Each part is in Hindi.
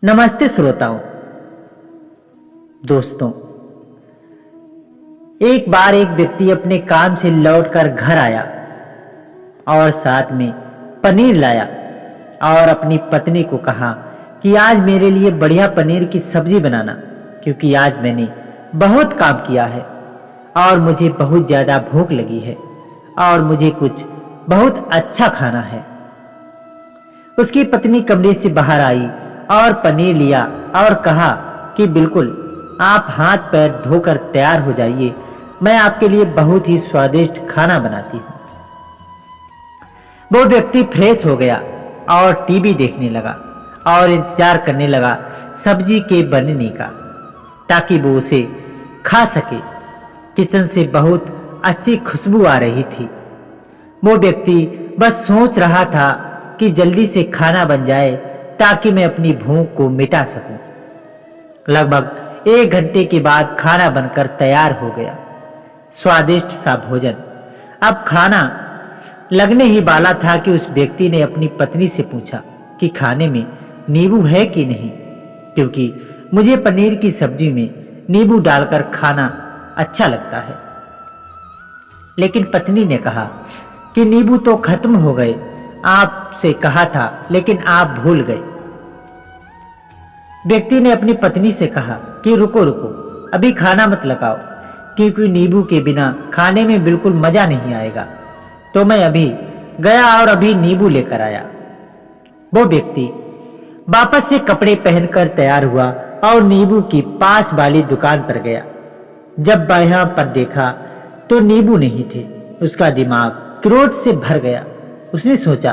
नमस्ते श्रोताओं। दोस्तों, एक बार एक व्यक्ति अपने काम से लौटकर घर आया और साथ में पनीर लाया और अपनी पत्नी को कहा कि आज मेरे लिए बढ़िया पनीर की सब्जी बनाना, क्योंकि आज मैंने बहुत काम किया है और मुझे बहुत ज़्यादा भूख लगी है और मुझे कुछ बहुत अच्छा खाना है। उसकी पत्नी कमरे से बाहर आई और पनीर लिया और कहा कि बिल्कुल, आप हाथ पैर धोकर तैयार हो जाइए, मैं आपके लिए बहुत ही स्वादिष्ट खाना बनाती हूँ। वो व्यक्ति फ्रेश हो गया और टीवी देखने लगा और इंतजार करने लगा सब्जी के बनने का, ताकि वो उसे खा सके। किचन से बहुत अच्छी खुशबू आ रही थी। वो व्यक्ति बस सोच रहा था कि जल्दी से खाना बन जाए ताकि मैं अपनी भूख को मिटा सकूं। लगभग 1 घंटे के बाद खाना बनकर तैयार हो गया। स्वादिष्ट सा भोजन। अब खाना लगने ही वाला था कि उस व्यक्ति ने अपनी पत्नी से पूछा कि खाने में नींबू है कि नहीं, क्योंकि मुझे पनीर की सब्जी में नींबू डालकर खाना अच्छा लगता है। लेकिन पत्नी ने कहा कि नींबू तो खत्म हो गए, आपसे कहा था लेकिन आप भूल गए। व्यक्ति ने अपनी पत्नी से कहा कि रुको रुको, अभी खाना मत लगाओ, क्योंकि नींबू के बिना खाने में बिल्कुल मजा नहीं आएगा। तो मैं अभी गया और अभी नींबू लेकर आया। वो व्यक्ति वापस से कपड़े पहनकर तैयार हुआ और नींबू की पास वाली दुकान पर गया। जब वहां पर देखा तो नींबू नहीं थे। उसका दिमाग क्रोध से भर गया। उसने सोचा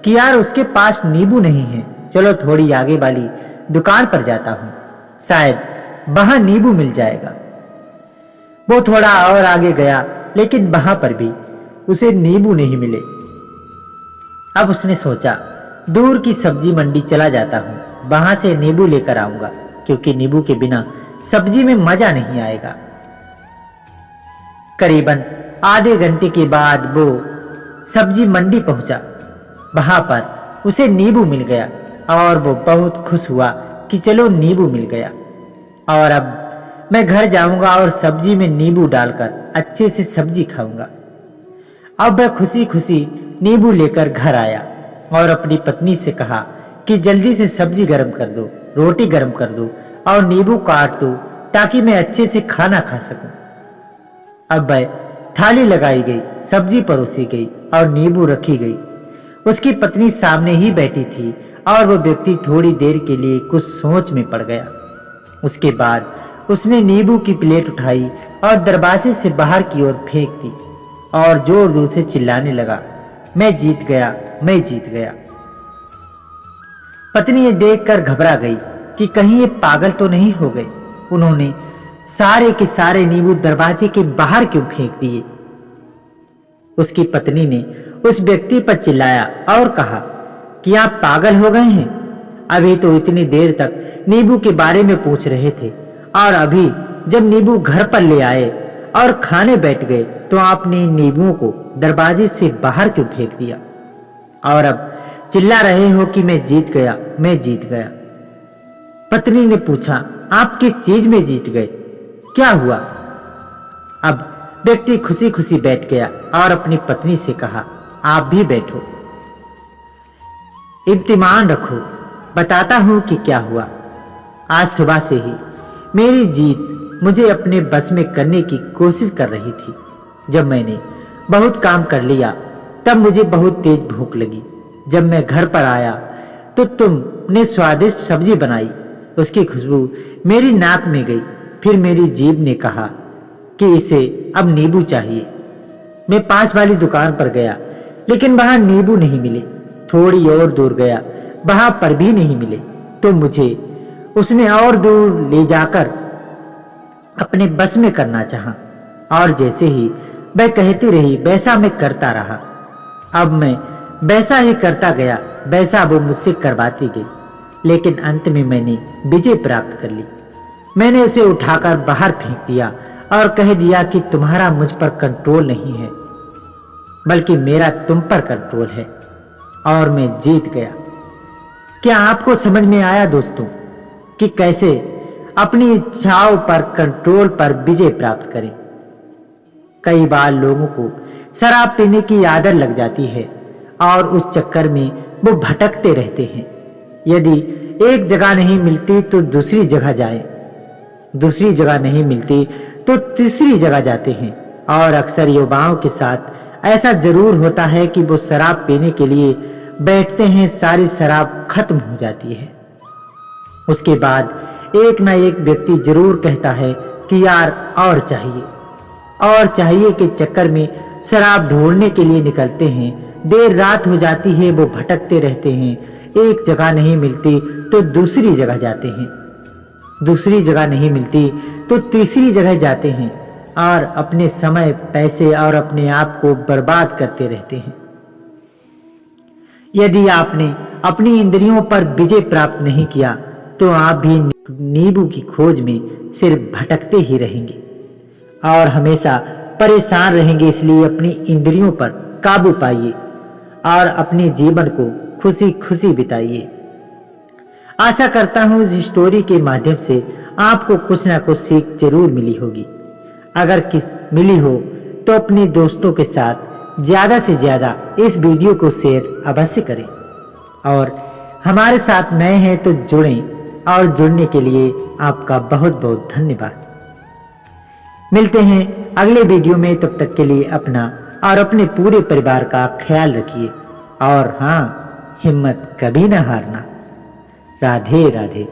कि यार, उसके पास नींबू नहीं है, चलो थोड़ी आगे वाली दुकान पर जाता हूं, शायद वहां नींबू मिल जाएगा। वो थोड़ा और आगे गया, लेकिन वहां पर भी उसे नींबू नहीं मिले। अब उसने सोचा, दूर की सब्जी मंडी चला जाता हूं, वहां से नींबू लेकर आऊंगा, क्योंकि नींबू के बिना सब्जी में मजा नहीं आएगा। करीबन आधे घंटे के बाद वो सब्जी मंडी पहुंचा। वहां पर उसे नींबू मिल गया और वो बहुत खुश हुआ कि चलो नींबू मिल गया और अब मैं घर जाऊंगा और सब्जी में नींबू डालकर अच्छे से सब्जी खाऊंगा। अब वह खुशी खुशी नींबू लेकर घर आया और अपनी पत्नी से कहा कि जल्दी से सब्जी गर्म कर दो, रोटी गर्म कर दो और नींबू काट दो, ताकि मैं अच्छे से खाना खा सकूं। अब वह थाली लगाई गई, सब्जी परोसी गई और नींबू रखी गई। उसकी पत्नी सामने ही बैठी थी और वो व्यक्ति थोड़ी देर के लिए कुछ सोच में पड़ गया। उसके बाद उसने नींबू की प्लेट उठाई और दरवाजे से बाहर की ओर फेंक दी और जोर जोर से चिल्लाने लगा, मैं जीत गया, मैं जीत गया। पत्नी ये देखकर घबरा गई कि कहीं ये पागल तो नहीं हो गए। उन्होंने सारे के सारे नींबू दरवाजे के बाहर क्यों फेंक दिए। उसकी पत्नी ने उस व्यक्ति पर चिल्लाया और कहा कि आप पागल हो गए हैं? अभी तो इतनी देर तक नींबू के बारे में पूछ रहे थे और अभी जब नींबू घर पर ले आए और खाने बैठ गए तो आपने इन नींबुओं को दरवाजे से बाहर क्यों फेंक दिया और अब चिल्ला रहे हो कि मैं जीत गया, मैं जीत गया। पत्नी ने पूछा, आप किस चीज में जीत गए, क्या हुआ? अब व्यक्ति खुशी खुशी बैठ गया और अपनी पत्नी से कहा, आप भी बैठो, इत्मीनान रखो, बताता हूं कि क्या हुआ। आज सुबह से ही मेरी जीत मुझे अपने बस में करने की कोशिश कर रही थी। जब मैंने बहुत काम कर लिया तब मुझे बहुत तेज भूख लगी। जब मैं घर पर आया तो तुमने स्वादिष्ट सब्जी बनाई। उसकी खुशबू मेरी नाक में गई। फिर मेरी जीभ ने कहा कि इसे अब नींबू चाहिए। मैं पास वाली दुकान पर गया, लेकिन वहां नींबू नहीं मिले। थोड़ी और दूर गया, वहां पर भी नहीं मिले। तो मुझे उसने और दूर ले जाकर अपने बस में करना चाहा और जैसे ही वह कहती रही वैसा मैं करता रहा। अब मैं वैसा ही करता गया, वैसा वो मुझसे करवाती गई, लेकिन अंत में मैंने विजय प्राप्त कर ली। मैंने उसे उठाकर बाहर फेंक दिया और कह दिया कि तुम्हारा मुझ पर कंट्रोल नहीं है, बल्कि मेरा तुम पर कंट्रोल है और मैं जीत गया। क्या आपको समझ में आया दोस्तों? कि कैसे अपनी इच्छाओं पर कंट्रोल पर विजय प्राप्त करें। कई बार लोगों को शराब पीने की आदत लग जाती है और उस चक्कर में वो भटकते रहते हैं। यदि एक जगह नहीं मिलती तो दूसरी जगह जाए, दूसरी जगह नहीं मिलती तो तीसरी जगह जाते हैं। और अक्सर युवाओं के साथ ऐसा जरूर होता है कि वो शराब पीने के लिए बैठते हैं, सारी शराब खत्म हो जाती है। उसके बाद एक ना एक व्यक्ति जरूर कहता है कि यार और चाहिए के चक्कर में शराब ढूंढने के लिए निकलते हैं। देर रात हो जाती है, वो भटकते रहते हैं, एक जगह नहीं मिलती तो दूसरी जगह जाते हैं, दूसरी जगह नहीं मिलती तो तीसरी जगह जाते हैं और अपने समय, पैसे और अपने आप को बर्बाद करते रहते हैं। यदि आपने अपनी इंद्रियों पर विजय प्राप्त नहीं किया तो आप भी नींबू की खोज में सिर्फ भटकते ही रहेंगे और हमेशा परेशान रहेंगे। इसलिए अपनी इंद्रियों पर काबू पाइए और अपने जीवन को खुशी खुशी बिताइए। आशा करता हूं इस स्टोरी के माध्यम से आपको कुछ ना कुछ सीख जरूर मिली होगी। अगर मिली हो तो अपने दोस्तों के साथ ज्यादा से ज्यादा इस वीडियो को शेयर अवश्य करें और हमारे साथ नए हैं तो जुड़ें। और जुड़ने के लिए आपका बहुत बहुत धन्यवाद। मिलते हैं अगले वीडियो में, तब तक के लिए अपना और अपने पूरे परिवार का ख्याल रखिए और हाँ, हिम्मत कभी ना हारना। राधे राधे।